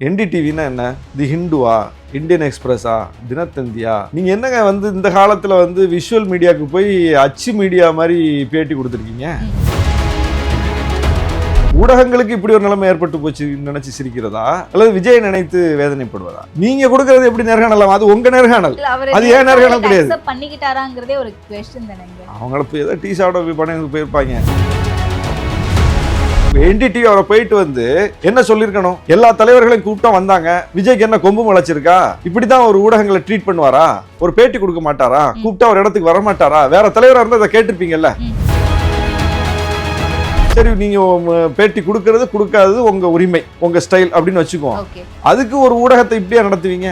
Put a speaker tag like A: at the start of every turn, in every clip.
A: என்டிடிவின்னா என்ன? தி ஹிந்துவா, இந்தியன் எக்ஸ்பிரஸா, தினத்தந்தியா? நீங்கள் என்னங்க இந்த காலத்தில் விஷுவல் மீடியாவுக்கு போய் அச்சு மீடியா மாதிரி பேட்டி கொடுத்துருக்கீங்க? ஊடகங்களுக்கு இப்படி ஒரு நிலைமை ஏற்பட்டு போச்சு நினைச்சு சிரிக்கிறதா அல்லது விஜய் நினைத்து வேதனைப்படுவதா? நீங்க கொடுக்கறது எப்படி நேர்காணலாம்? அது உங்க நேர்காணல், அது ஏன் நேர்காணல் கிடையாது?
B: பண்ணிக்கிட்டாராங்கிறதே ஒரு क्वेश्चन தானே.
A: அவங்கள ஏதோ டீ சாப்பிட பண்ணி போயிருப்பாங்க. என்டிடிவி அவரை போயிட்டு என்ன சொல்லிருக்கணும்? எல்லா தலைவர்களையும் கூட்டம் வந்தாங்க, விஜய்க்கு என்ன கொம்பு முளைச்சிருக்கா? இப்படிதான் ஒரு ஊடகங்களை ட்ரீட் பண்ணுவாரா? ஒரு பேட்டி கொடுக்க மாட்டாரா? கூப்பிட்டா ஒரு இடத்துக்கு வர மாட்டாரா? வேற தலைவரா இருந்தா அதை கேட்டிருப்பீங்கல்ல. சரி, நீங்க பேட்டி கொடுக்கறது கொடுக்காதது உங்க உரிமை, உங்க ஸ்டைல் அப்படின்னு வச்சுக்குவோம். அதுக்கு ஒரு ஊடகத்தை இப்படியா நடத்துவீங்க?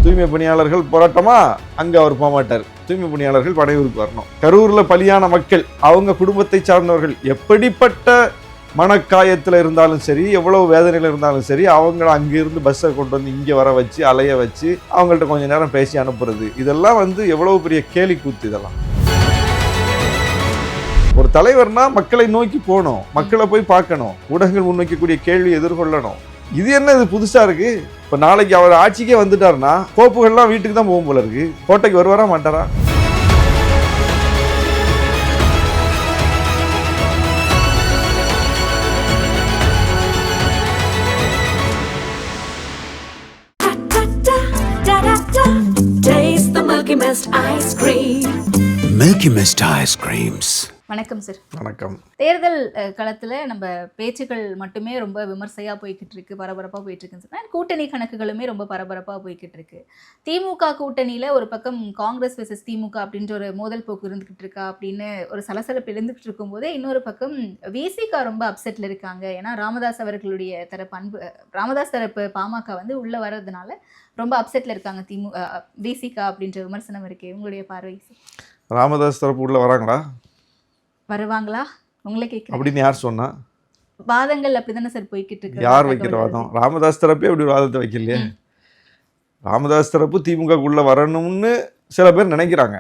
A: தூய்மை பணியாளர்கள் போராட்டமா? அங்க அவர் போக மாட்டார். தூய்மை பணியாளர்கள் பனையூருக்கு வரணும். கரூர்ல பலியான மக்கள், அவங்க குடும்பத்தை சார்ந்தவர்கள் எப்படிப்பட்ட மனக்காயத்தில் இருந்தாலும் சரி, எவ்வளவு வேதனையில் இருந்தாலும் சரி, அவங்கள அங்கிருந்து பஸ்ஸை கொண்டு வந்து இங்கே வர வச்சு அலைய வச்சு அவங்கள்ட்ட கொஞ்சம் நேரம் பேசி அனுப்புறது, இதெல்லாம் எவ்வளவு பெரிய கேலி கூத்து. இதெல்லாம் ஒரு தலைவர்னா மக்களை நோக்கி போகணும், மக்களை போய் பார்க்கணும், ஊடகங்கள் முன்வைக்கக்கூடிய கேள்வி எதிர்கொள்ளணும். இது என்ன இது புதுசா இருக்கு? இப்ப நாளைக்கு அவர் ஆட்சிக்கே வந்துட்டாருன்னா கோப்புகள்லாம் வீட்டுக்கு தான் போகும் போல இருக்கு. கோட்டைக்கு வருவாரா மாட்டாரா?
C: Milky Mist ice creams.
B: வணக்கம் சார்.
A: வணக்கம்.
B: தேர்தல் களத்தில் நம்ம பேச்சுக்கள் மட்டுமே ரொம்ப விமர்சையாக போய்கிட்டு இருக்கு, பரபரப்பாக போயிட்டு இருக்குன்னு சொன்னால் கூட்டணி கணக்குகளுமே ரொம்ப பரபரப்பாக போய்கிட்டு இருக்கு. திமுக கூட்டணியில் ஒரு பக்கம் காங்கிரஸ் வெர்சஸ் திமுக அப்படின்ற ஒரு மோதல் போக்கு இருந்துகிட்டு இருக்கா அப்படின்னு ஒரு சலசலப்பு இருந்துகிட்டு இருக்கும்போதே இன்னொரு பக்கம் விசிகா ரொம்ப அப்செட்டில் இருக்காங்க. ஏன்னா ராமதாஸ் அவர்களுடைய ராமதாஸ் தரப்பு பாமக உள்ளே வர்றதுனால ரொம்ப அப்செட்டில் இருக்காங்க விசிகா அப்படின்ற விமர்சனம் இருக்கு. உங்களுடைய பார்வை?
A: ராமதாஸ் தரப்பு உள்ள வராங்களா?
B: வருவாங்களா உங்களை கேட்குறேன்.
A: அப்படின்னு யார் சொன்னா?
B: வாதங்கள் அப்படிதானே சார் போய்கிட்டு இருக்கு.
A: யார் வைக்கிற வாதம்? ராமதாஸ் தரப்பே அப்படி ஒரு வாதத்தை வைக்கலையே. ராமதாஸ் தரப்பு திமுகக்குள்ள வரணும்னு சில பேர் நினைக்கிறாங்க,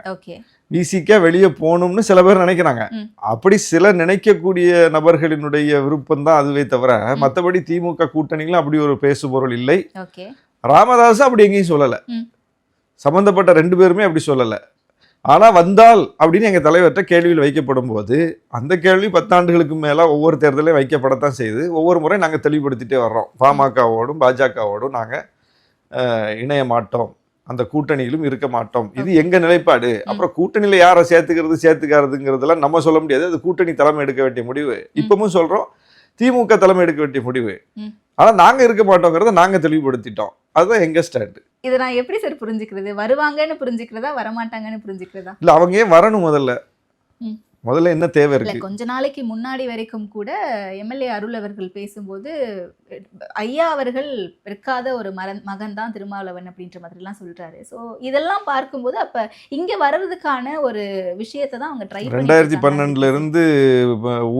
A: விசிகா வெளியே போகணும்னு சில பேர் நினைக்கிறாங்க. அப்படி சில நினைக்கக்கூடிய நபர்களினுடைய விருப்பம் தான் அதுவே தவிர மற்றபடி திமுக கூட்டணிகளும் அப்படி ஒரு பேசுபொருள் இல்லை. ராமதாஸ் அப்படி எங்கேயும் சொல்லலை, சம்பந்தப்பட்ட ரெண்டு பேருமே அப்படி சொல்லலை. ஆனால் வந்தால் அப்படின்னு எங்கள் தலைவர்கிட்ட கேள்வியில் வைக்கப்படும் போது அந்த கேள்வி 10 ஆண்டுகளுக்கு மேலே ஒவ்வொரு தேர்தலையும் வைக்கப்படத்தான் செய்து ஒவ்வொரு முறை நாங்கள் தெளிவுபடுத்திட்டே வர்றோம். பாமகவோடும் பாஜகவோடும் நாங்கள் இணைய மாட்டோம், அந்த கூட்டணியிலும் இருக்க மாட்டோம், இது எங்கள் நிலைப்பாடு. அப்புறம் கூட்டணியில் யாரை சேர்த்துக்கிறதுங்கிறதெல்லாம் நம்ம சொல்ல முடியாது, அது கூட்டணி தலைமை எடுக்க வேண்டிய முடிவு. இப்பவும் சொல்கிறோம், திமுக தலைமை எடுக்க வேண்டிய முடிவு. ஆனால் நாங்கள் இருக்க மாட்டோங்கிறத நாங்கள் தெளிவுபடுத்திட்டோம். அதுதான் எங்கள் ஸ்டாண்டு.
B: இதை நான் எப்படி சார் புரிஞ்சுக்கிறது? வருவாங்கன்னு புரிஞ்சுக்கிறதா, வரமாட்டாங்கன்னு புரிஞ்சுக்கிறதா?
A: இல்லை, அவங்க ஏன் வரணும்? முதல்ல என்ன தேவை இருக்கு?
B: கொஞ்ச நாளைக்கு முன்னாடி வரைக்கும் கூட எம்எல்ஏ அருள் அவர்கள் பேசும்போது ஐயா அவர்கள் இருக்காத ஒரு மகன் தான் திருமாவளவன் அப்படின்ற மாதிரிலாம் சொல்றாரு. ஸோ இதெல்லாம் பார்க்கும்போது அப்ப இங்க வர்றதுக்கான ஒரு விஷயத்தை தான் அவங்க ட்ரை
A: 2012 இருந்து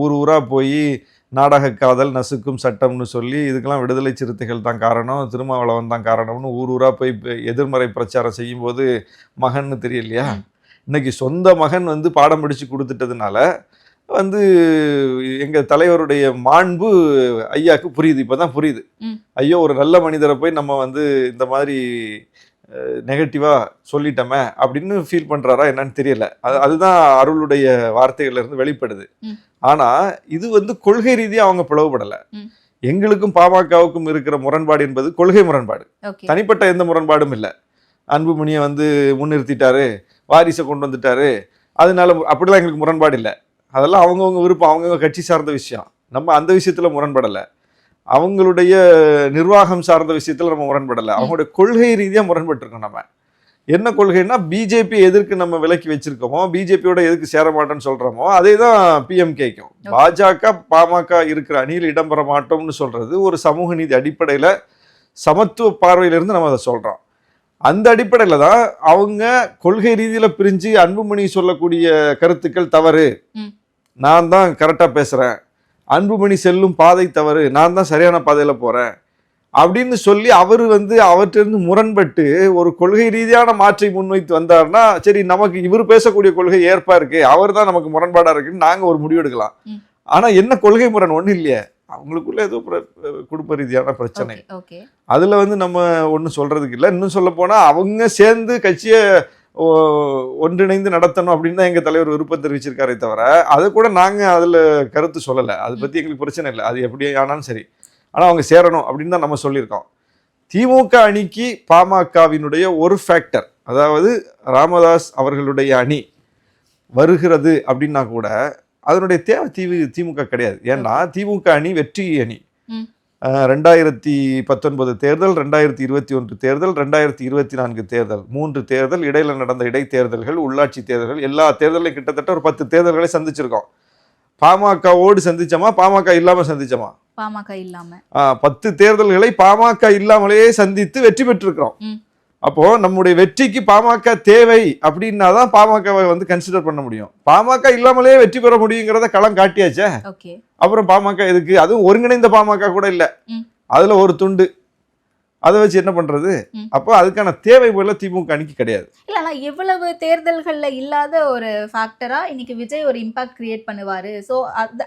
A: ஊர் ஊரா போய் நாடக காதல் நசுக்கும் சட்டம்னு சொல்லி இதுக்கெல்லாம் விடுதலை சிறுத்தைகள் தான் காரணம், திருமாவளவன் தான் காரணம்னு ஊர் ஊரா போய் எதிர்மறை பிரச்சாரம் செய்யும்போது மகன்னு தெரியலையா? இன்னைக்கு சொந்த மகன் பாடம் படித்து கொடுத்துட்டதுனால எங்கள் தலைவருடைய மாண்பு ஐயாவுக்கு புரியுது. இப்போ தான் புரியுது. ஐயோ, ஒரு நல்ல மனிதரை போய் நம்ம இந்த மாதிரி நெகட்டிவாக சொல்லிட்டோமே அப்படின்னு ஃபீல் பண்ணுறாரா என்னன்னு தெரியல. அதுதான் அருளுடைய வார்த்தைகள்லேருந்து வெளிப்படுது. ஆனால் இது கொள்கை ரீதியாக அவங்க பிளவுபடலை. எங்களுக்கும் பாமகவுக்கும் இருக்கிற முரண்பாடு என்பது கொள்கை முரண்பாடு, தனிப்பட்ட எந்த முரண்பாடும் இல்லை. அன்புமணியை முன்னிறுத்திட்டாரு, வாரிசை கொண்டு வந்துட்டாரு, அதனால அப்படிலாம் எங்களுக்கு முரண்பாடு இல்லை. அதெல்லாம் அவங்கவுங்க விருப்பம், அவங்கவுங்க கட்சி சார்ந்த விஷயம். நம்ம அந்த விஷயத்தில் முரண்படலை. அவங்களுடைய நிர்வாகம் சார்ந்த விஷயத்தில் நம்ம முரண்படலை. அவங்களுடைய கொள்கை ரீதியாக முரண்பட்டுருக்கோம். நம்ம என்ன கொள்கைன்னா, பிஜேபி எதற்கு நம்ம விலக்கி வச்சிருக்கோமோ, பிஜேபியோட எதுக்கு சேர மாட்டோம்னு சொல்கிறோமோ அதே தான் பிஎம்கேக்கும். பாஜக பாமக இருக்கிற அணியில் இடம்பெற மாட்டோம்னு சொல்கிறது ஒரு சமூக நீதி அடிப்படையில், சமத்துவ பார்வையிலிருந்து நம்ம அதை சொல்கிறோம். அந்த அடிப்படையில் தான் அவங்க கொள்கை ரீதியில் பிரிஞ்சு அன்புமணி சொல்லக்கூடிய கருத்துக்கள் தவறு, நான் தான் கரெக்டாக பேசுகிறேன், அன்புமணி செல்லும் பாதை தவறு, நான் தான் சரியான பாதையில் போகிறேன் அப்படின்னு சொல்லி அவர் அவற்றிலிருந்து முரண்பட்டு ஒரு கொள்கை ரீதியான மாற்றை முன்வைத்து வந்தார்னா, சரி நமக்கு இவர் பேசக்கூடிய கொள்கை ஏற்பா இருக்கு, அவர் தான் நமக்கு முரண்பாடாக இருக்குன்னு நாங்கள் ஒரு முடிவு எடுக்கலாம். ஆனால் என்ன கொள்கை முரண் ஒன்றும் இல்லையே. அவங்களுக்குள்ள ஏதோ குடும்ப ரீதியான பிரச்சனை.
B: ஓகே.
A: அதுல வந்து நம்ம ஒன்றும் சொல்றதுக்கு இல்லை. இன்னும் சொல்ல போனா அவங்க சேர்ந்து கட்சியை ஒன்றிணைந்து நடத்தணும் அப்படின்னு தான் எங்க தலைவர் விருப்பம் தெரிவிச்சிருக்காரே தவிர அதை கூட நாங்க அதுல கருத்து சொல்லலை. அதை பத்தி எங்களுக்கு பிரச்சனை இல்லை, அது எப்படி ஆனாலும் சரி. ஆனா அவங்க சேரணும் அப்படின்னு தான் நம்ம சொல்லியிருக்கோம். திமுக அணிக்கு பாமகவினுடைய ஒரு ஃபேக்டர், அதாவது ராமதாஸ் அவர்களுடைய அணி வருகிறது அப்படின்னா கூட அதனுடைய தேவை திமுக கிடையாது. ஏன்னா திமுக அணி வெற்றி அணி. 2019 தேர்தல், 2021 தேர்தல், 2024 தேர்தல், 3 தேர்தல், இடையில நடந்த இடைத்தேர்தல்கள், உள்ளாட்சி தேர்தல்கள், எல்லா தேர்தலையும் கிட்டத்தட்ட ஒரு 10 தேர்தல்களை சந்திச்சிருக்கோம். பாமகவோடு சந்திச்சோமா, பாமக இல்லாம சந்திச்சோமா?
B: பாமக இல்லாம
A: 10 தேர்தல்களை பாமக இல்லாமலேயே சந்தித்து வெற்றி பெற்றிருக்கிறோம். அப்போ நம்முடைய வெற்றிக்கு பாமக தேவை அப்படின்னா தான் பாமகவை வந்து கன்சிடர் பண்ண முடியும். பாமக இல்லாமலே வெற்றி பெற முடியுங்கிறத களம் காட்டியாச்சே. அப்புறம் பாமக எதுக்கு? அதுவும் ஒருங்கிணைந்த பாமக கூட இல்லை, அதுல ஒரு துண்டு. அதை வச்சு என்ன பண்றது? அப்போ அதுக்கான தேவை போல திமுக அணிக்கு கிடையாது.
B: இல்ல, ஆனா எவ்வளவு தேர்தல்கள்ல இல்லாத ஒரு ஃபேக்டரா இன்னைக்கு விஜய் ஒரு இம்பாக்ட் கிரியேட் பண்ணுவாரு. ஸோ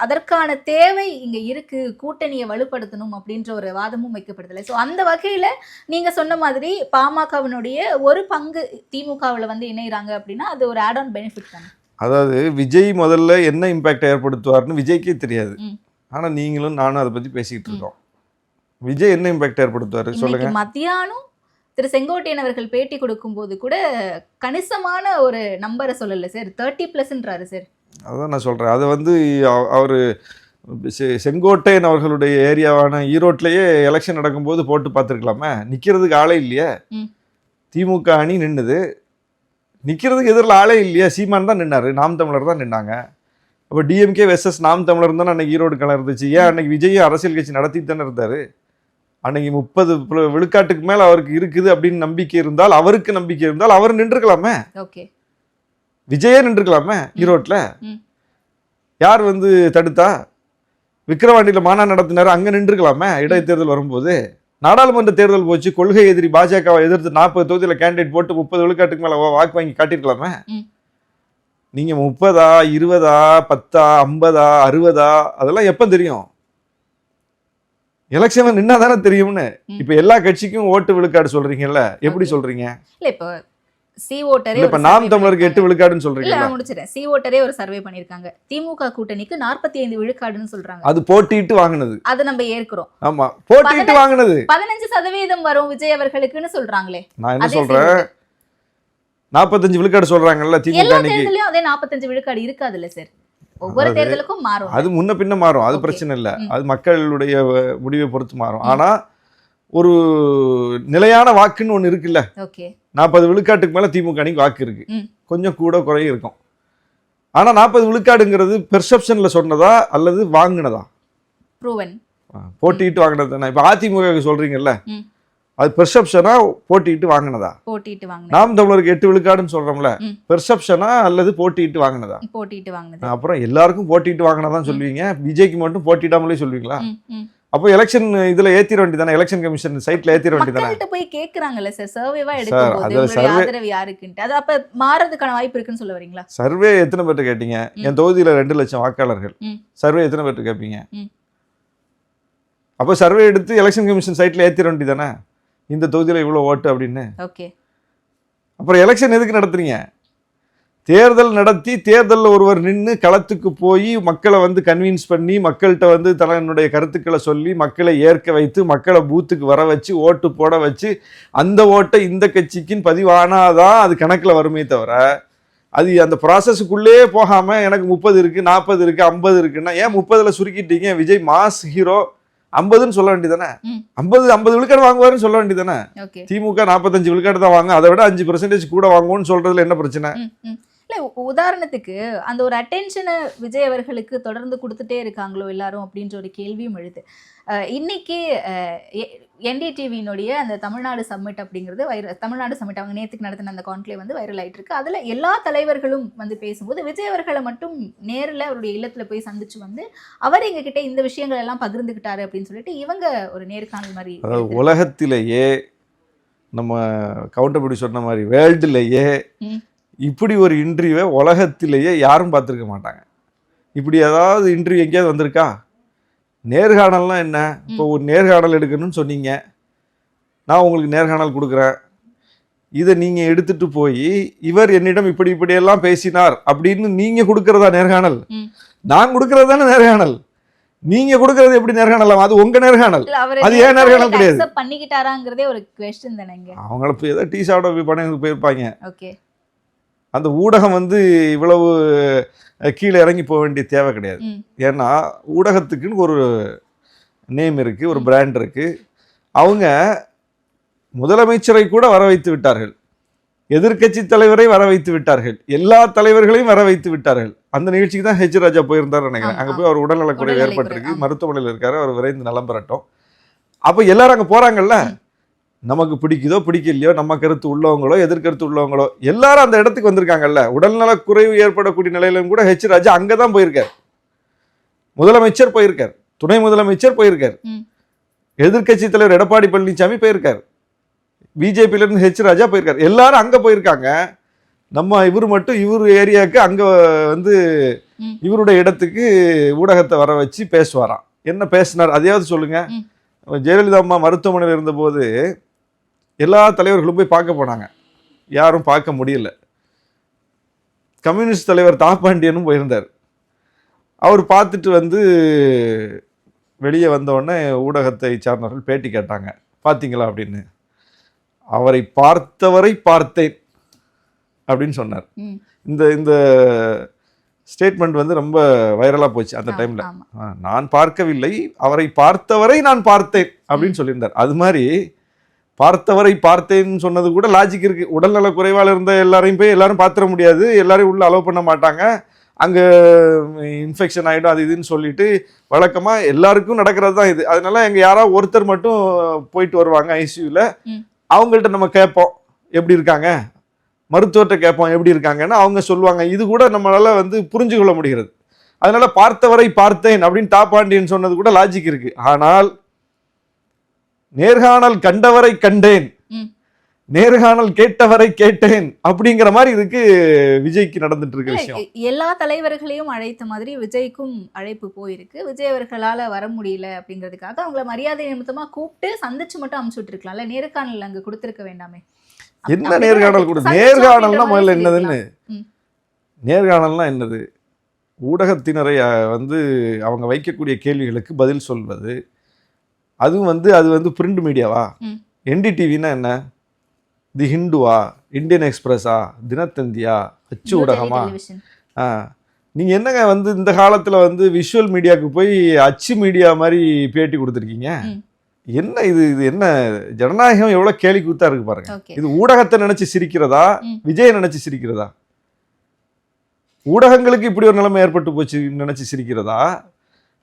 B: அதற்கான தேவை இங்க இருக்கு, கூட்டணியை வலுப்படுத்தணும் அப்படின்ற ஒரு வாதமும் வைக்கப்படுதில்லை. ஸோ அந்த வகையில நீங்க சொன்ன மாதிரி பாமகவினுடைய ஒரு பங்கு திமுகவில் வந்து இணைகிறாங்க அப்படின்னா அது ஒரு ஆட் ஆன் பெனிஃபிட் தானே.
A: அதாவது விஜய் முதல்ல என்ன இம்பாக்ட் ஏற்படுத்துவார்னு விஜய்க்கே தெரியாது. ஆனா நீங்களும் நானும் அதை பத்தி பேசிக்கிட்டு இருக்கோம். விஜய் என்ன இம்பாக்ட் ஏற்படுத்துவாரு சொல்லுங்க.
B: மத்தியானம் திரு செங்கோட்டையன் அவர்கள் பேட்டி கொடுக்கும் போது கூட கணிசமான ஒரு நம்பரை சொல்லல சார், 30+ன்றாரு சார்.
A: அதான் நான் சொல்றேன். அதை வந்து அவரு செங்கோட்டையன் அவர்களுடைய ஏரியாவான ஈரோட்லயே எலெக்ஷன் நடக்கும்போது போட்டு பார்த்துருக்கலாமே. நிக்கிறதுக்கு ஆளே இல்லையா? திமுக அணி நின்னுது, நிக்கிறதுக்கு எதிரில் ஆளே இல்லையா? சீமான் தான் நின்னாரு, நாம் தமிழர் தான் நின்னாங்க. அப்போ டிஎம்கே வெர்சஸ் நாம் தமிழர் தானே அன்னைக்கு ஈரோடு களம் இருந்துச்சு. ஏன் அன்னைக்கு விஜயும் அரசியல் கட்சி நடத்திட்டு தானே இருந்தாரு. அன்னைக்கு 30 விழுக்காட்டுக்கு மேல அவருக்கு இருக்குது அப்படின்னு நம்பிக்கை இருந்தால், அவருக்கு நம்பிக்கை இருந்தால் அவர் நின்றுக்கலாமே. விஜயே நின்றுக்கலாமே. ஈரோட்ல யார் வந்து தடுத்தா? விக்கிரவாண்டியில மாநாடு நடத்தினாரு, அங்க நின்றுக்கலாமே. இடைத்தேர்தல் வரும்போது நாடாளுமன்ற தேர்தல் போச்சு, கொள்கை எதிரி பாஜகவை எதிர்த்து 40 தொகுதியில கேண்டிடேட் போட்டு 30 விழுக்காட்டுக்கு மேல வாக்கு வாங்கி காட்டிருக்கலாமே. நீங்க 30, 20, 10, 50, 60 அதெல்லாம் எப்ப தெரியும்? எலெக்ஷன்ல நின்னா தானே தெரியும்னு. இப்ப எல்லா கட்சிக்கும் ஓட்டு விழுக்காடு சொல்றீங்கல்ல, எப்படி சொல்றீங்க?
B: இல்ல இப்ப சி ஓட்டரே,
A: இப்ப நாம் தமிழருக்கு 8 விழுக்காடுன்னு சொல்றீங்க.
B: இல்ல நான் முடிச்சிரேன். சி ஓட்டரே ஒரு சர்வே பண்ணிருக்காங்க, திமுக கூட்டணிக்கு 45 விழுக்காடுன்னு சொல்றாங்க.
A: அது போட்டிட்டு வாங்குனது,
B: அது நம்ம ஏற்கிறோம்.
A: ஆமா, போட்டிட்டு வாங்குனது.
B: 15% வரும் விஜய் அவர்களுக்குன்னு சொல்றாங்களே.
A: நான் என்ன சொல்றேன், 45 விழுக்காடு சொல்றாங்கல்ல திமுக அன்னைக்கு.
B: அதே 45 விழுக்காடு இருக்காதுல்ல சார், ஒவ்வொரு தேர்தலுக்கும் மாறும்.
A: அது முன்ன பின்ன மாறும், அது பிரச்சனை இல்லை. அது மக்களுடைய முடிவை பொறுத்து மாறும். ஆனா ஒரு நிலையான வாக்குன்னு ஒண்ணு இருக்குல்ல. 40 விழுக்காட்டுக்கு மேல திமுக அணிக்கு வாக்கு இருக்கு, கொஞ்சம் கூட குறையும் இருக்கும். ஆனா 40 விழுக்காடுங்கிறது பெர்செப்ஷன்ல சொன்னதா அல்லது வாங்கினதா? ப்ரூவன், போட்டிட்டு வாங்கினது தானே. இப்ப அதிமுக சொல்றீங்கல்ல, அது பெர்செப்ஷனா போட்டிட்டு வாங்கினதா? போட்டிட்டு வாங்கினது. நாம் தமிழருக்கு 8 விழுக்காடுன்னு சொல்றோம்ல, பெர்செப்ஷனா அல்லது போட்டிட்டு வாங்கினதா? போட்டிட்டு வாங்கினது. அப்புறம் எல்லாருக்கும் போட்டிட்டு வாங்கினதான் சொல்லுவீங்க, விஜய்க்கு மட்டும் போட்டிடாமலே சொல்லுவீங்களா? அப்போ எலெக்ஷன் இதுல ஏத்திர வேண்டியதானே, எலெக்ஷன் கமிஷன் சைட்ல ஏத்திர வேண்டியதானே. மக்கள்கிட்ட போய் கேக்குறாங்கல்ல சார், சர்வேவா எடுக்கும்போது உங்களுடைய ஆதரவு யாருக்குன்னு, அது அப்ப மாறதுக்கான வாய்ப்பு இருக்குன்னு சொல்ல வரீங்களா? சர்வே எத்தனை பேர்ட்ட கேட்டீங்க? என் தொகுதியில 2 லட்சம் வாக்காளர்கள், சர்வே எத்தனை பேர்ட்ட கேட்பீங்க? அப்போ சர்வே எடுத்து எலெக்ஷன் கமிஷன் சைட்ல ஏத்திர வேண்டியதானே, இந்த தொகுதியில இவ்வளவு ஓட்டு அப்படின்னு. அப்புறம் எலெக்ஷன் எதுக்கு நடத்துறீங்க? தேர்தல் நடத்தி தேர்தலில் ஒருவர் நின்று களத்துக்கு போய் மக்களை வந்து கன்வின்ஸ் பண்ணி, மக்கள்கிட்ட வந்து தன்னுடைய கருத்துக்களை சொல்லி, மக்களை ஏற்க வைத்து, மக்களை பூத்துக்கு வர வச்சு, ஓட்டு போட வச்சு, அந்த ஓட்டை இந்த கட்சிக்குன்னு பதிவானாதான் அது கணக்கில் வருமே தவிர, அது அந்த ப்ராசஸுக்குள்ளே போகாமல் எனக்கு 30 இருக்குது, 40 இருக்குது, 50 இருக்குன்னா ஏன் 30ல் சுருக்கிட்டீங்க? விஜய் மாஸ் ஹீரோ, 50ன்னு சொல்ல வேண்டியதானே. 50 விழுக்காடு வாங்குவாருன்னு சொல்ல வேண்டியதானே. திமுக 45 விழுக்காடு தான் வாங்க, அதை விட 5% கூட வாங்குவோன்னு சொல்றதுல என்ன பிரச்சனை? இல்லை, உதாரணத்துக்கு அந்த ஒரு அட்டென்ஷனை விஜய் அவர்களுக்கு தொடர்ந்து கொடுத்துட்டே இருக்காங்களோ எல்லாரும் அப்படின்ற ஒரு கேள்வியும் எழுது. இன்னைக்கு என்டிடிவியினுடைய அந்த தமிழ்நாடு சம்மிட் அப்படிங்கிறது தமிழ்நாடு சம்மிட் அவங்க நேற்றுக்கு நடத்தின அந்த கான்க்ளேவ் வந்து வைரல் ஆகிட்டு இருக்கு. அதில் எல்லா தலைவர்களும் வந்து பேசும்போது விஜய் அவர்களை மட்டும் நேரில் அவருடைய இல்லத்தில் போய் சந்திச்சு வந்து அவர் எங்ககிட்ட இந்த விஷயங்கள் எல்லாம் பகிர்ந்துக்கிட்டாரு அப்படின்னு சொல்லிட்டு இவங்க ஒரு நேர்காணல் மாதிரி. உலகத்திலேயே நம்ம கவுண்டபிடி சொன்ன மாதிரி வேர்ல்டுலேயே இப்படி ஒரு இன்டர்வியூவை உலகத்திலேயே யாரும் பார்த்துருக்க மாட்டாங்க. இப்படி ஏதாவது இன்டர்வியூ எங்கேயாவது வந்திருக்கா? நேர்காணல்னா என்ன? இப்போ ஒரு நேர்காணல் எடுக்கணும்னு சொன்னீங்க, நான் உங்களுக்கு நேர்காணல் கொடுக்குறேன். இதை நீங்க எடுத்துட்டு போய் இவர் என்னிடம் இப்படி இப்படியெல்லாம் பேசினார் அப்படின்னு நீங்க கொடுக்கறதா நேர்காணல்? நான் கொடுக்கறது தானே நேர்காணல். நீங்க கொடுக்கறது எப்படி நேர்காணலாம்? அது உங்க நேர்காணல். அது ஏன் நேர்காணல் கிடையாது?
B: பண்ணிக்கிட்டாராங்கிறதே ஒரு क्वेश्चन தானேங்க.
A: அவங்கள போய் ஏதோ டீ சாப்பிட பணம் போயிருப்பாங்க.
B: ஓகே. அந்த
A: ஊடகம் வந்து இவ்வளவு கீழே இறங்கி போக வேண்டிய தேவை கிடையாது. ஏன்னா ஊடகத்துக்குன்னு ஒரு நேம் இருக்கு, ஒரு பிராண்ட் இருக்கு. அவங்க முதலமைச்சரை கூட வர வைத்து விட்டார்கள், எதிர்க்கட்சி தலைவரை வர வைத்து விட்டார்கள், எல்லா தலைவர்களையும் வர வைத்து விட்டார்கள். அந்த நிகழ்ச்சிக்கு தான் ஹெச் ராஜா போயிருந்தார் நினைக்கிறேன். அங்கே போய் அவர் உடல்நலக்குறைவு ஏற்பட்டிருக்கு, மருத்துவமனையில் இருக்காரு, அவர் விரைந்து நலம் பெறட்டும். அப்போ எல்லாரும் அங்கே போறாங்கல்ல, நமக்கு பிடிக்குதோ பிடிக்கலையோ, நம்ம கருத்து உள்ளவங்களோ எதிர்கருத்து உள்ளவங்களோ எல்லாரும் அந்த இடத்துக்கு வந்திருக்காங்கல்ல. உடல்நலக்குறைவு ஏற்படக்கூடிய நிலையிலும் கூட ஹெச் ராஜா அங்கே தான் போயிருக்கார். முதலமைச்சர் போயிருக்கார், துணை முதலமைச்சர் போயிருக்கார், எதிர்க்கட்சி தலைவர் எடப்பாடி பழனிசாமி போயிருக்கார், பிஜேபியில இருந்து ஹெச் ராஜா போயிருக்காரு. எல்லாரும் அங்க போயிருக்காங்க. நம்ம இவர் மட்டும் இவர் ஏரியாவுக்கு அங்க வந்து இவருடைய இடத்துக்கு ஊடகத்தை வர வச்சு பேசுவாராம். என்ன பேசினார் அதையாவது சொல்லுங்க. ஜெயலலிதா அம்மா மருத்துவமனையில் இருந்தபோது எல்லா தலைவர்களும் போய் பார்க்க போனாங்க, யாரும் பார்க்க முடியல. கம்யூனிஸ்ட் தலைவர் தாப்பாண்டியனும் போயிருந்தார். அவர் பார்த்துட்டு வந்து வெளியே வந்தோடனே ஊடகத்தை சார்ந்தவர்கள் பேட்டி கேட்டாங்க, பார்த்தீங்களா அப்படின்னு. அவரை பார்த்தவரை பார்த்தேன் அப்படின்னு சொன்னார். இந்த இந்த ஸ்டேட்மெண்ட் வந்து ரொம்ப வைரலா போச்சு அந்த டைம்ல. நான் பார்க்கவில்லை, அவரை பார்த்தவரை நான் பார்த்தேன் அப்படின்னு சொல்லியிருந்தார். அது மாதிரி பார்த்தவரை பார்த்தேன்னு சொன்னது கூட லாஜிக் இருக்கு. உடல்நல குறைவால் இருந்த எல்லாரையும் போய் எல்லாரும் பார்த்துட முடியாது, எல்லாரையும் உள்ள அலோவ் பண்ண மாட்டாங்க, அங்கே இன்ஃபெக்ஷன் ஆகிடும் அது இதுன்னு சொல்லிட்டு வழக்கமாக எல்லாருக்கும் நடக்கிறது தான் இது. அதனால எங்கள் யாராவது ஒருத்தர் மட்டும் போயிட்டு வருவாங்க ஐசியூவில், அவங்கள்ட்ட நம்ம கேட்போம் எப்படி இருக்காங்க, மருத்துவர்கிட்ட கேட்போம் எப்படி இருக்காங்கன்னு, அவங்க சொல்லுவாங்க. இது கூட நம்மளால வந்து புரிஞ்சு கொள்ள முடிகிறது. அதனால பார்த்தவரை பார்த்தேன் அப்படின்னு தாப்பாண்டியன் சொன்னது கூட லாஜிக் இருக்கு. ஆனால் நேர்காணல் கண்டவரை கண்டேன், நேர்காணல் கேட்டவரை கேட்டேன் அப்படிங்கிற மாதிரி இதுக்கு விஜய்க்கு நடந்துட்டு இருக்க விஷயம்.
B: எல்லா தலைவர்களையும் அழைத்த மாதிரி விஜய்க்கும் அழைப்பு போயிருக்கு. விஜய் அவர்களால வர முடியல அப்படிங்கிறதுக்காக அவங்கள மரியாதை நிமித்தமா கூப்பிட்டு சந்திச்சு மட்டும் அனுப்பிச்சுட்டு இருக்கலாம்ல, நேர்காணல் அங்க கொடுத்திருக்க வேண்டாமே.
A: என்ன நேர்காணல் கொடு? நேர்காணல்னா முதல்ல என்னதுன்னு, நேர்காணல்னா என்னது? ஊடகத்தினரை வந்து அவங்க வைக்கக்கூடிய கேள்விகளுக்கு பதில் சொல்வது. அதுவும் வந்து அது வந்து பிரிண்ட் மீடியாவா? என்டிடிவின்னா என்ன? தி ஹிந்துவா, இந்தியன் எக்ஸ்பிரஸா, தினத்தந்தியா, அச்சு ஊடகமா? நீங்க என்னங்க வந்து இந்த காலத்துல வந்து விஷுவல் மீடியாவுக்கு போய் அச்சு மீடியா மாதிரி பேட்டி கொடுத்துருக்கீங்க? என்ன இது? இது என்ன ஜனநாயகம்? எவ்வளவு கேலி கூத்தா இருக்கு பாருங்க. இது ஊடகத்தை நினைச்சு சிரிக்கிறதா, விஜயை நினைச்சு சிரிக்கிறதா? ஊடகங்களுக்கு இப்படி ஒரு நிலைமை ஏற்பட்டு போச்சு நினைச்சு சிரிக்கிறதா,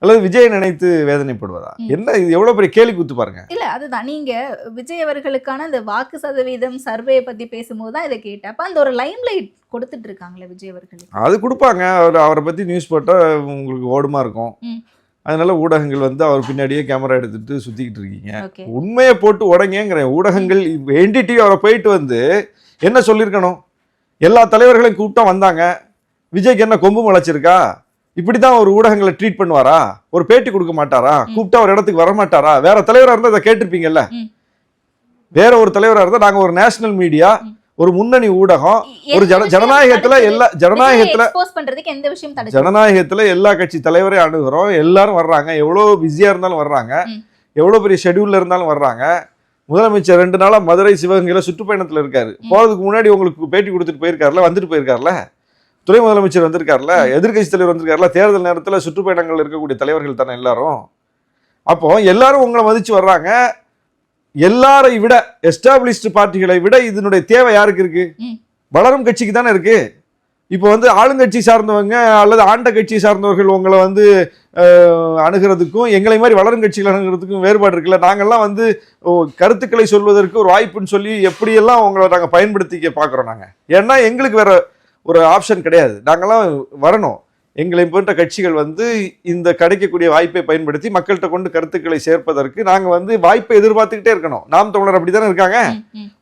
A: அல்லது விஜயை நினைத்து வேதனைப்படுவதா? என்ன இது? எவ்வளவு பெரிய கேலி கூத்து பாருங்க. இல்ல
B: அதுதான், நீங்க விஜய் அவர்களுக்கான அந்த வாக்கு சதவீதம் சர்வே பத்தி பேசும்போது தான் இதை கேட்டேன். அப்ப அந்த ஒரு லைம் லைட் கொடுத்துட்டு இருக்காங்களே விஜய் அவர்களுக்கு. அது
A: கொடுப்பாங்க. அவரை பத்தி நியூஸ் போட்டா உங்களுக்கு ஓடுமா இருக்கும். அதனால ஊடகங்கள் வந்து அவர் பின்னாடியே கேமரா எடுத்துட்டு சுத்திக்கிட்டு இருக்கீங்க. உண்மையை போட்டு உடங்கிறேன். ஊடகங்கள் என்டிடிவி அவரை போயிட்டு வந்து என்ன சொல்லியிருக்கணும்? எல்லா தலைவர்களையும் கூப்பிட்டா வந்தாங்க, விஜய்க்கு என்ன கொம்பு முளைச்சிருக்கா? இப்படிதான் ஒரு ஊடகங்களை ட்ரீட் பண்ணுவாரா? ஒரு பேட்டி கொடுக்க மாட்டாரா? கூப்பிட்டா ஒரு இடத்துக்கு வர மாட்டாரா? வேற தலைவரா இருந்தா அதை கேட்டிருப்பீங்கல்ல. வேற ஒரு தலைவரா இருந்தா, நாங்க ஒரு நேஷனல் மீடியா, ஒரு முன்னணி ஊடகம், ஒரு ஜனநாயகத்துல எல்லா ஜனநாயகத்துல எல்லா கட்சி தலைவரையும் அணுகிறோம், எல்லாரும் வர்றாங்க, எவ்வளவு பிஸியா இருந்தாலும் வர்றாங்க, எவ்வளவு பெரிய ஷெட்யூல்ல இருந்தாலும் வர்றாங்க. முதலமைச்சர் 2 நாளா மதுரை சிவகங்கையில சுற்றுப்பயணத்துல இருக்காரு. போறதுக்கு முன்னாடி உங்களுக்கு பேட்டி கொடுத்துட்டு போயிருக்காருல, வந்துட்டு போயிருக்காருல. துணை முதலமைச்சர் வந்திருக்காருல, எதிர்கட்சி தலைவர் வந்திருக்காருல. தேர்தல் நேரத்துல சுற்றுப்பயணங்கள் இருக்கக்கூடிய தலைவர்கள் தானே எல்லாரும். அப்போ எல்லாரும் உங்களை மதிச்சு வர்றாங்க. எல்லாரை விட, எஸ்டாப்ளிஷ்டு பார்ட்டிகளை விட இதனுடைய தேவை யாருக்கு இருக்கு? வளரும் கட்சிக்கு தானே இருக்கு. இப்போ வந்து ஆளுங்கட்சி சார்ந்தவங்க அல்லது ஆண்ட கட்சி சார்ந்தவர்கள் உங்களை வந்து அணுகிறதுக்கும் எங்களை மாதிரி வளரும் கட்சிகள் அணுகிறதுக்கும் வேறுபாடு இருக்குல்ல. நாங்கள்லாம் வந்து கருத்துக்களை சொல்வதற்கு ஒரு வாய்ப்புன்னு சொல்லி எப்படியெல்லாம் உங்களை நாங்கள் பயன்படுத்திக்க பார்க்குறோம். நாங்கள் ஏன்னா எங்களுக்கு வேற ஒரு ஆப்ஷன் கிடையாது. நாங்கள்லாம் வரணும். எங்களை போன்ற கட்சிகள் வந்து இந்த கிடைக்கக்கூடிய வாய்ப்பை பயன்படுத்தி மக்கள்கிட்ட கொண்டு கருத்துக்களை சேர்ப்பதற்கு நாங்கள் வந்து வாய்ப்பை எதிர்பார்த்துக்கிட்டே இருக்கணும். நாம் தமிழர் அப்படித்தானே இருக்காங்க.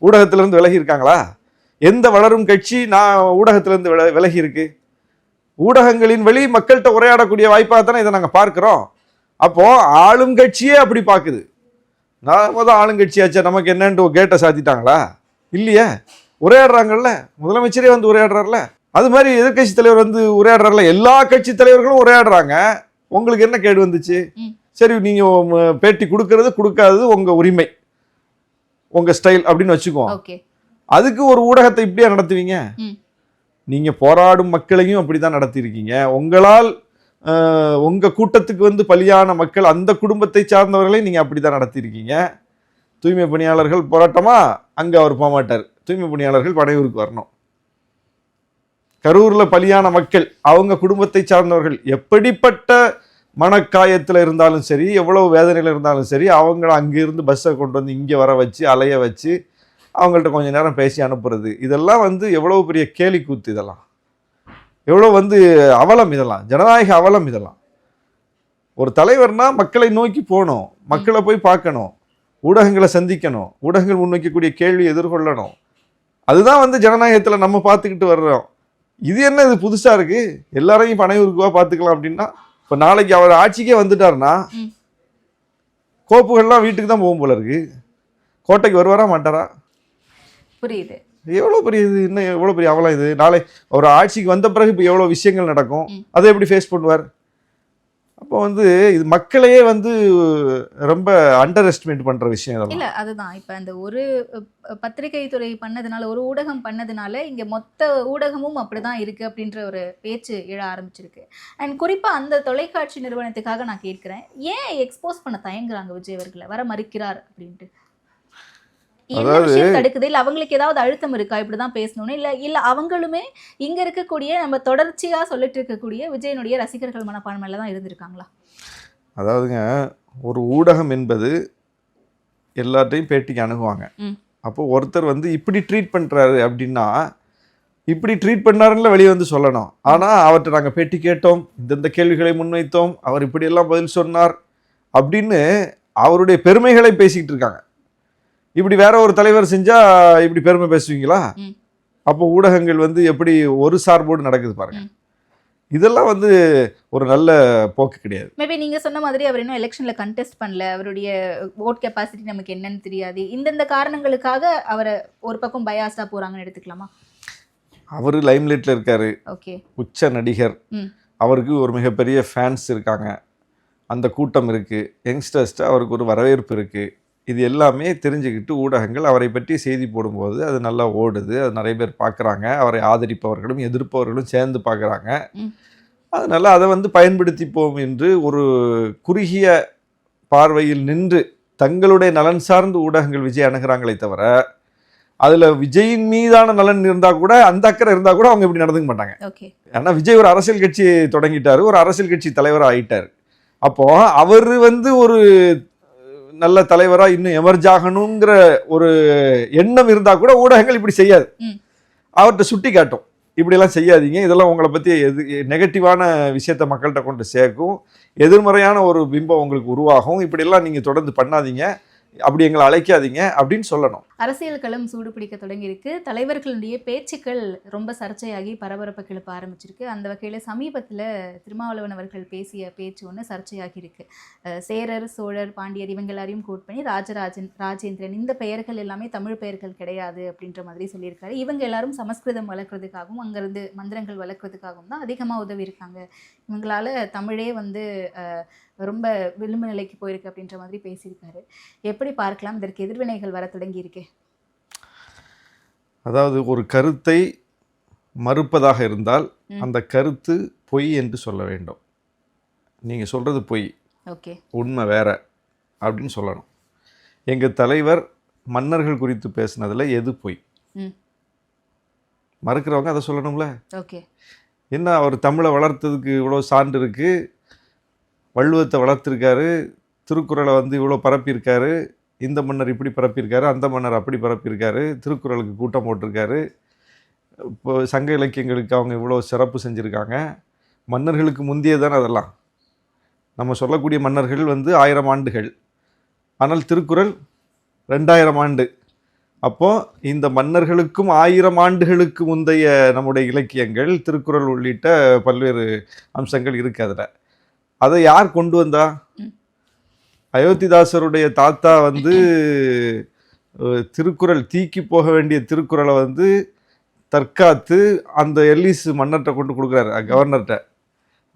A: ஊடகத்திலிருந்து விலகி இருக்காங்களா? எந்த வளரும் கட்சி நான் ஊடகத்திலிருந்து விலகி இருக்கு? ஊடகங்களின் வழி மக்கள்கிட்ட உரையாடக்கூடிய வாய்ப்பாக தானே இதை நாங்கள் பார்க்கிறோம். அப்போ ஆளும் கட்சியே அப்படி பார்க்குது. நான் முதல் ஆளுங்கட்சியாச்சா நமக்கு என்னன்ட்டு கேட்டை சாத்திட்டாங்களா? இல்லையே, உரையாடுறாங்கல்ல, முதலமைச்சரே வந்து உரையாடுறாருல. அது மாதிரி எதிர்கட்சி தலைவர் வந்து உரையாடுறாருல, எல்லா கட்சி தலைவர்களும் உரையாடுறாங்க. உங்களுக்கு என்ன கேடு வந்துச்சு? சரி, நீங்க பேட்டி கொடுக்கறது கொடுக்காதது உங்க உரிமை, உங்க ஸ்டைல் அப்படின்னு வச்சுக்குவோம். அதுக்கு ஒரு ஊடகத்தை இப்படியா நடத்துவீங்க? நீங்க போராடும் மக்களையும் அப்படிதான் நடத்தியிருக்கீங்க. உங்களால் உங்க கூட்டத்துக்கு வந்து பலியான மக்கள், அந்த குடும்பத்தை சார்ந்தவர்களை நீங்க அப்படிதான் நடத்தியிருக்கீங்க. தூய்மை பணியாளர்கள் போராட்டமா, அங்க அவர் போக மாட்டார். தூய்மை பணியாளர்கள் பனையூருக்கு வரணும். கரூர்ல பலியான மக்கள், அவங்க குடும்பத்தை சார்ந்தவர்கள் எப்படிப்பட்ட மனக்காயத்தில் இருந்தாலும் சரி, எவ்வளவு வேதனையில் இருந்தாலும் சரி, அவங்கள அங்கிருந்து பஸ்ஸை கொண்டு வந்து இங்கே வர வச்சு அலைய வச்சு அவங்கள்ட்ட கொஞ்ச நேரம் பேசி அனுப்புறது, இதெல்லாம் வந்து எவ்வளவு பெரிய கேலி கூத்து. இதெல்லாம் எவ்வளோ வந்து அவலம், இதெல்லாம் ஜனநாயக அவலம். இதெல்லாம் ஒரு தலைவர்னா மக்களை நோக்கி போகணும், மக்களை போய் பார்க்கணும், ஊடகங்களை சந்திக்கணும், ஊடகங்கள் முன்வைக்கக்கூடிய கேள்வி எதிர்கொள்ளணும். அதுதான் வந்து ஜனநாயகத்தில் நம்ம பார்த்துக்கிட்டு வர்றோம். இது என்ன இது புதுசாக இருக்கு? எல்லாரையும் பனையூருக்குவா பார்த்துக்கலாம் அப்படின்னா, இப்போ நாளைக்கு அவர் ஆட்சிக்கே வந்துட்டாருன்னா கோப்புகள்லாம் வீட்டுக்கு தான் போகும் போல இருக்கு. கோட்டைக்கு வருவாரா மாட்டாரா?
B: புரியுது.
A: எவ்வளோ பெரிய இது, இன்னும் எவ்வளோ பெரிய அவலம் இது. நாளை ஒரு ஆட்சிக்கு வந்த பிறகு இப்போ எவ்வளோ விஷயங்கள் நடக்கும், அதை எப்படி ஃபேஸ் பண்ணுவார்? அப்போ வந்து இது மக்களையே வந்து ரொம்ப அண்டர் எஸ்டிமேட் பண்ற விஷயம் இதெல்லாம்.
B: இல்ல, அதுதான் இப்ப அந்த ஒரு பத்திரிகை துறை பண்ணதுனால, ஒரு ஊடகம் பண்ணதுனால இங்க மொத்த ஊடகமும் அப்படிதான் இருக்கு அப்படின்ற ஒரு பேச்சு எழ ஆரம்பிச்சிருக்கு. அண்ட் குறிப்பா அந்த தொலைக்காட்சி நிறுவனத்துக்காக நான் கேட்கிறேன், ஏன் எக்ஸ்போஸ் பண்ண தயங்குறாங்க விஜய் அவர்களை, வர மறுக்கிறார் அப்படின்ட்டு? என்ன விஷயம் தடுக்குது? இல்ல அவங்களுக்கு ஏதாவது அழுத்தம் இருக்கா இப்படிதான் பேசணும்னு? இல்ல அவங்களுமே இங்க இருக்கக்கூடிய நம்ம தொடர்ச்சியா சொல்லிட்டு இருக்கக்கூடிய விஜயனுடைய ரசிகர்கள் மனப்பான்மையில தான் இருந்திருக்காங்களா?
A: அதாவதுங்க, ஒரு ஊடகம் என்பது எல்லாத்தையும் பேட்டிக்கு அணுகுவாங்க. அப்போ ஒருத்தர் வந்து இப்படி ட்ரீட் பண்றாரு அப்படின்னா, இப்படி ட்ரீட் பண்ணாருன்னு வெளியே வந்து சொல்லணும். ஆனா அவர்கிட்ட நாங்கள் பேட்டி கேட்டோம், இந்தந்த கேள்விகளை முன்வைத்தோம், அவர் இப்படியெல்லாம் பதில் சொன்னார் அப்படின்னு அவருடைய பெருமைகளை பேசிக்கிட்டு இருக்காங்க. இப்படி வேற ஒரு தலைவர் செஞ்சா இப்படி பெருமை பேசுவீங்களா? அப்போ ஊடகங்கள் வந்து எப்படி ஒரு சார்போடு நடக்குது பாருங்க. இதெல்லாம் வந்து ஒரு நல்ல போக்கு கிடையாது.
B: மேபி நீங்க சொன்ன மாதிரி அவர் இன்னும் எலெக்ஷன்ல கண்டெஸ்ட் பண்ணல, அவருடைய ஓட் கெப்பாசிட்டி நமக்கு என்னன்னு தெரியாது, இந்தந்த காரணங்களுக்காக அவரை ஒரு பக்கம் பயாஸ்டா போறாங்கன்னு எடுத்துக்கலாமா?
A: அவரு லைம்லைட்ல இருக்காரு, உச்ச நடிகர், அவருக்கு ஒரு மிகப்பெரிய ஃபேன்ஸ் இருக்காங்க, அந்த கூட்டம் இருக்கு, யங்ஸ்டர்ஸ்ட்டு அவருக்கு ஒரு வரவேற்பு இருக்கு. இது எல்லாமே தெரிஞ்சுக்கிட்டு ஊடகங்கள் அவரை பற்றி செய்தி போடும்போது அது நல்லா ஓடுது, அது நிறைய பேர் பார்க்குறாங்க, அவரை ஆதரிப்பவர்களும் எதிர்ப்பவர்களும் சேர்ந்து பார்க்குறாங்க. அதனால் அதை வந்து பயன்படுத்திப்போம் என்று ஒரு குறுகிய பார்வையில் நின்று தங்களுடைய நலன் சார்ந்து ஊடகங்கள் விஜய் அணுகிறாங்களே தவிர, அதில் விஜயின் மீதான நலன் இருந்தால் கூட, அந்த அக்கறை இருந்தால் கூட அவங்க இப்படி நடந்துக்க மாட்டாங்க. ஏன்னா விஜய் ஒரு அரசியல் கட்சி தொடங்கிட்டாரு, ஒரு அரசியல் கட்சி தலைவராக ஆகிட்டார். அப்போது அவர் வந்து ஒரு நல்ல தலைவரா இன்னும் எமர்ஜ் ஆகணுங்கிற ஒரு எண்ணம் இருந்தா கூட ஊடகங்கள் இப்படி செய்யாது. அவர்கிட்ட சுட்டி காட்டும், இப்படியெல்லாம் செய்யாதீங்க, இதெல்லாம் உங்களை பற்றி நெகட்டிவான விஷயத்த மக்கள்கிட்ட கொண்டு சேர்க்கும், எதிர்மறையான ஒரு பிம்பம் உங்களுக்கு உருவாகும், இப்படியெல்லாம் நீங்கள் தொடர்ந்து பண்ணாதீங்க, அப்படி எங்களை அழைக்காதீங்க அப்படின்னு சொல்லணும்.
B: அரசியல் களம் சூடு பிடிக்க தொடங்கியிருக்கு. தலைவர்களுடைய பேச்சுக்கள் ரொம்ப சர்ச்சையாகி பரபரப்பை கிளப்ப ஆரம்பிச்சிருக்கு. அந்த வகையில் சமீபத்தில் திருமாவளவன் அவர்கள் பேசிய பேச்சு ஒன்று சர்ச்சையாகி இருக்கு. சேரர், சோழர், பாண்டியர் இவங்க எல்லாரையும் கோட் பண்ணி ராஜராஜன், ராஜேந்திரன், இந்த பெயர்கள் எல்லாமே தமிழ் பெயர்கள் கிடையாது அப்படின்ற மாதிரி சொல்லியிருக்காரு. இவங்க எல்லாரும் சமஸ்கிருதம் வளர்க்குறதுக்காகவும் அங்கேருந்து மந்திரங்கள் வளர்க்குறதுக்காகவும் தான் அதிகமாக உதவி இருக்காங்க, இவங்களால தமிழே வந்து ரொம்ப விளிம்பு நிலைக்கு போயிருக்கு அப்படின்ற மாதிரி பேசியிருக்காரு. எப்படி பார்க்கலாம்? இதற்கு எதிர்வினைகள் வர தொடங்கி இருக்கே.
A: அதாவது ஒரு கருத்தை மறுப்பதாக இருந்தால் அந்த கருத்து பொய் என்று சொல்ல வேண்டும். நீங்க சொல்றது பொய், உண்மை வேற அப்படின்னு சொல்லணும். எங்க தலைவர் மன்னர்கள் குறித்து பேசினதுல எது பொய், மறுக்கிறவங்க அதை சொல்லணும்ல. என்ன அவர் தமிழை வளர்த்ததுக்கு இவ்வளோ சான்று இருக்கு, வள்ளுவத்தை வளர்த்துருக்காரு, திருக்குறளை வந்து இவ்வளோ பரப்பியிருக்காரு, இந்த மன்னர் இப்படி பரப்பியிருக்காரு, அந்த மன்னர் அப்படி பரப்பியிருக்காரு, திருக்குறளுக்கு கூட்டம் போட்டிருக்காரு, இப்போ சங்க இலக்கியங்களுக்கு அவங்க இவ்வளோ சிறப்பு செஞ்சுருக்காங்க. மன்னர்களுக்கு முந்தைய தானே அதெல்லாம். நம்ம சொல்லக்கூடிய மன்னர்கள் வந்து 1000 ஆண்டுகள், ஆனால் திருக்குறள் 2000 ஆண்டு. அப்போது இந்த மன்னர்களுக்கும் 1000 ஆண்டுகளுக்கு முந்தைய நம்முடைய இலக்கியங்கள், திருக்குறள் உள்ளிட்ட பல்வேறு அம்சங்கள் இருக்குது அதில். அதை யார் கொண்டு வந்தா? அயோத்திதாசருடைய தாத்தா வந்து திருக்குறள் தீக்கி போக வேண்டிய திருக்குறளை வந்து தற்காத்து அந்த எல்லிஸ் மன்னர்கிட்ட கொண்டு கொடுக்குறாரு, கவர்னர்கிட்ட,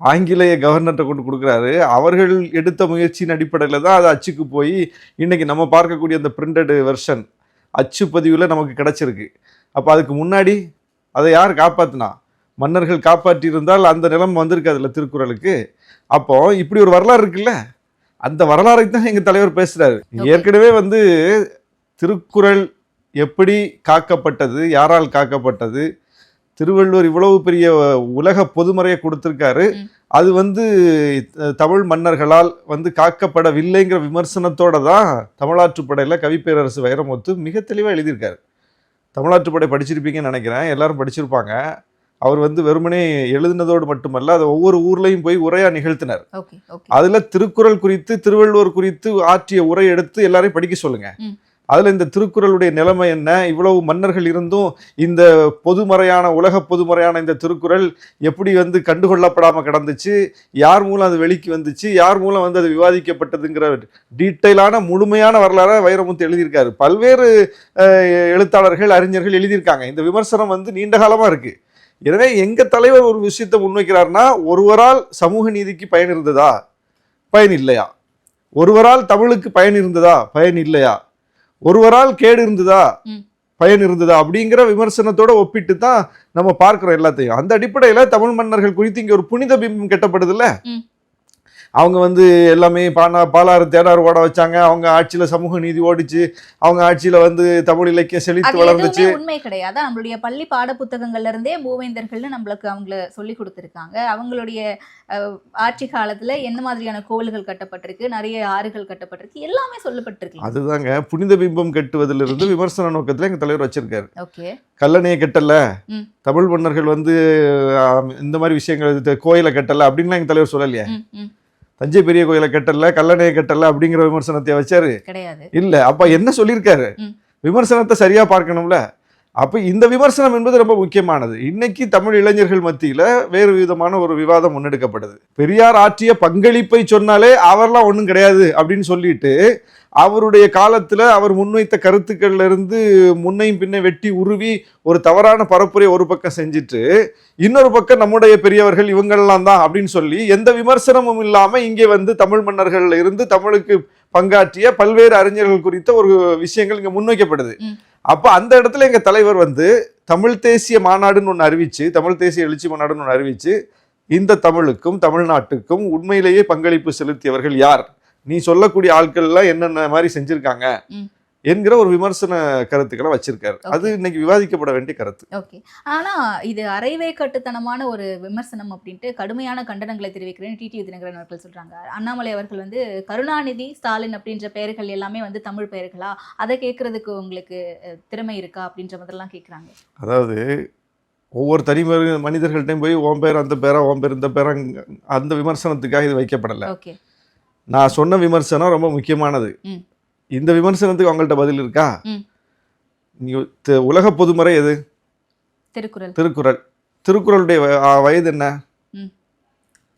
A: ஆங்கிலேய கவர்னர்கிட்ட கொண்டு கொடுக்குறாரு. அவர்கள் எடுத்த முயற்சியின் அடிப்படையில் தான் அது அச்சுக்கு போய் இன்னைக்கு நம்ம பார்க்கக்கூடிய அந்த பிரிண்டட் வெர்ஷன் அச்சு பதிவில் நமக்கு கிடைச்சிருக்கு. அப்போ அதுக்கு முன்னாடி அதை யார் காப்பாற்றினா? மன்னர்கள் காப்பாற்றி இருந்தால் அந்த நிலைமை வந்திருக்காதுல்ல திருக்குறளுக்கு. அப்போ இப்படி ஒரு வரலாறு இருக்குல்ல, அந்த வரலாறை தான் எங்கள் தலைவர் பேசுகிறாரு. ஏற்கனவே வந்து திருக்குறள் எப்படி காக்கப்பட்டது, யாரால் காக்கப்பட்டது, திருவள்ளுவர் இவ்வளவு பெரிய உலக பொதுமறையை கொடுத்திருக்காரு, அது வந்து தமிழ் மன்னர்களால் வந்து காக்கப்படவில்லைங்கிற விமர்சனத்தோட தான் தமிழாற்றுப்படையில் கவிப்பேரரசு வைரமுத்து மிக தெளிவாக எழுதியிருக்காரு. தமிழாற்றுப்படை படிச்சிருப்பீங்கன்னு நினைக்கிறேன், எல்லாரும் படிச்சிருப்பாங்க. அவர் வந்து வெறுமனே எழுதினதோடு மட்டுமல்ல, அதை ஒவ்வொரு ஊர்லையும் போய் உரையா நிகழ்த்தினார். அதுல திருக்குறள் குறித்து, திருவள்ளுவர் குறித்து ஆற்றிய உரை எடுத்து எல்லாரையும் படிக்க சொல்லுங்க. அதுல இந்த திருக்குறளுடைய நிலைமை என்ன, இவ்வளவு மன்னர்கள் இருந்தும் இந்த பொதுமறையான உலக பொதுமறையான இந்த திருக்குறள் எப்படி வந்து கண்டுகொள்ளப்படாம கிடந்துச்சு, யார் மூலம் அது வெளிக்கு வந்துச்சு, யார் மூலம் வந்து அது விவாதிக்கப்பட்டதுங்கிற டீட்டெயிலான முழுமையான வரலாறு வைரமுத்து எழுதியிருக்காரு. பல்வேறு எழுத்தாளர்கள், அறிஞர்கள் எழுதியிருக்காங்க. இந்த விமர்சனம் வந்து நீண்ட காலமா இருக்கு. எனவே எங்க தலைவர் ஒரு விஷயத்தை முன்வைக்கிறார்னா, ஒருவரால் சமூக நீதிக்கு பயன் இருந்ததா, பயன் இல்லையா? ஒருவரால் தமிழுக்கு பயன் இருந்ததா, பயன் இல்லையா? ஒருவரால் கேடு இருந்ததா, பயன் இருந்ததா அப்படிங்கிற விமர்சனத்தோட ஒப்பிட்டு தான் நம்ம பார்க்கிறோம் எல்லாத்தையும். அந்த அடிப்படையில தமிழ் மன்னர்கள் குறித்து இங்க ஒரு புனித பிம்பம் கட்டப்படுதுல்ல. அவங்க வந்து எல்லாமே பாலாறு தேடாறு ஓட வச்சாங்க, அவங்க ஆட்சியில சமூக நீதி ஓடிச்சு, அவங்க ஆட்சியில வந்து தமிழ் இலக்கியம் செழித்து வளர்ந்துச்சு.
B: உண்மை கிடையாது. நம்மளுடைய பள்ளி பாட புத்தகங்கள்ல இருந்தே மூவேந்தர்கள்னு நம்மளுக்கு அவங்கள சொல்லி கொடுத்துருக்காங்க. அவங்களுடைய ஆட்சி காலத்துல என்ன மாதிரியான கோவில்கள் கட்டப்பட்டிருக்கு, நிறைய ஆறுகள் கட்டப்பட்டிருக்கு, எல்லாமே சொல்லப்பட்டிருக்கு.
A: அதுதாங்க புனித பிம்பம் கட்டுவதிலிருந்து விமர்சன நோக்கத்துல எங்க தலைவர் வச்சிருக்காரு. கல்லணையை கட்டல, தமிழ் மன்னர்கள் வந்து இந்த மாதிரி விஷயங்கள் கோயிலை கட்டல அப்படின்லாம் எங்க தலைவர் சொல்லலையே. தஞ்சை பெரிய கோயிலை கட்டல, கல்லணையை கட்டல அப்படிங்கிற விமர்சனத்தை வச்சாரு கிடையாது இல்ல. அப்ப என்ன சொல்லியிருக்காரு? விமர்சனத்தை சரியா பார்க்கணும்ல. அப்ப இந்த விமர்சனம் என்பது ரொம்ப முக்கியமானது. இன்னைக்கு தமிழ் இளைஞர்கள் மத்தியில வேறு விதமான ஒரு விவாதம் முன்னெடுக்கப்படுது. பெரியார் ஆற்றிய பங்களிப்பை சொன்னாலே அவர்லாம் ஒன்றும் கிடையாது அப்படின்னு சொல்லிட்டு, அவருடைய காலத்துல அவர் முன்வைத்த கருத்துக்கள்ல இருந்து முன்னையும் பின்ன வெட்டி உருவி ஒரு தவறான பரப்புரை ஒரு பக்கம் செஞ்சுட்டு, இன்னொரு பக்கம் நம்முடைய பெரியவர்கள் இவங்கெல்லாம் தான் அப்படின்னு சொல்லி எந்த விமர்சனமும் இல்லாம இங்கே வந்து தமிழ் மன்னர்கள் இருந்து தமிழுக்கு பங்காற்றிய பல்வேறு அறிஞர்கள் குறித்த ஒரு விஷயங்கள் இங்க முன்வைக்கப்படுது. அப்ப அந்த இடத்துல எங்க தலைவர் வந்து தமிழ் தேசிய மாநாடுன்னு ஒன்று அறிவிச்சு, தமிழ் தேசிய எழுச்சி மாநாடுன்னு ஒன்று அறிவிச்சு, இந்த தமிழுக்கும் தமிழ்நாட்டுக்கும் உண்மையிலேயே பங்களிப்பு செலுத்தியவர்கள் யார், நீ சொல்லக்கூடிய ஆட்கள் எல்லாம் என்னென்ன மாதிரி செஞ்சிருக்காங்க என்கிற ஒரு விமர்சன கருத்துக்களை வச்சிருக்காரு. அது இன்னைக்கு விவாதிக்கப்பட வேண்டிய கருத்து.
B: ஓகே, ஆனா இது அரைவே கட்டுத்தனமான ஒரு விமர்சனம் அப்படின்ட்டு கடுமையான கண்டனங்களை தெரிவிக்கிறேன் டிடிவி தினகரன் அவர்கள் சொல்றாங்க. அண்ணாமலை அவர்கள் வந்து கருணாநிதி, ஸ்டாலின் அப்படின்ற பெயர்கள் எல்லாமே வந்து தமிழ் பெயர்களா, அதை கேட்கறதுக்கு உங்களுக்கு திறமை இருக்கா அப்படின்ற மாதிரிலாம் கேட்குறாங்க.
A: அதாவது ஒவ்வொரு தனி மனிதர்கள்ட்டையும் போய் ஓம் பேர் அந்த பேரா, ஓம் பேர் இந்த பேரா, அந்த விமர்சனத்துக்காக இது வைக்கப்படலை.
B: ஓகே,
A: நான் சொன்ன விமர்சனம் ரொம்ப முக்கியமானது. இந்த விமர்சனத்துக்கு அவங்கள்ட்ட பதில் இருக்கா? உலக பொதுமறை எது?
B: திருக்குறள்.
A: திருக்குறள். திருக்குறளுடைய வயது என்ன?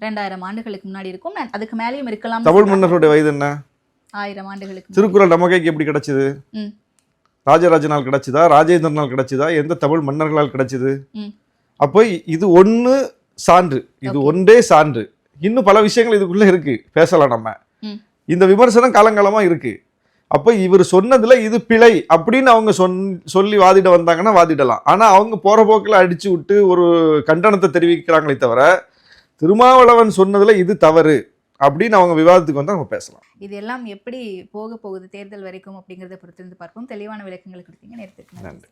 B: 2000 ஆண்டுகளுக்கு முன்னாடி இருக்கும், அதுக்கு மேலேயும் இருக்கலாம்.
A: தமிழ் மன்னர்களுடைய வயது என்ன?
B: 1000 ஆண்டுகளுக்கு.
A: திருக்குறள் நம்ம கைக்கு எப்படி கிடைச்சது? ராஜராஜனால் கிடைச்சதா, ராஜேந்திரனால் கிடைச்சதா, எந்த தமிழ் மன்னர்களால் கிடைச்சது? அப்போ இது ஒன்று சான்று, இது ஒன்றே சான்று. இன்னும் பல விஷயங்கள் இதுக்குள்ள இருக்கு, பேசலாம் நம்ம. இந்த விமர்சனம் காலங்காலமா இருக்கு. அப்போ இவர் சொன்னதுல இது பிழை அப்படின்னு அவங்க சொல்லி வாதிட வந்தாங்கன்னா வாதிடலாம். ஆனா அவங்க போற போக்கில் அடிச்சு விட்டு ஒரு கண்டனத்தை தெரிவிக்கிறாங்களே தவிர, திருமாவளவன் சொன்னதுல இது தவறு அப்படின்னு அவங்க விவாதத்துக்கு வந்தா நம்ம பேசலாம்.
B: இது எல்லாம் எப்படி போக போகுது தேர்தல் வரைக்கும் அப்படிங்கறத பொறுத்திருந்து பார்ப்போம். தெளிவான விளக்கங்கள் கொடுத்தீங்க. நேரத்துக்கு நன்றி.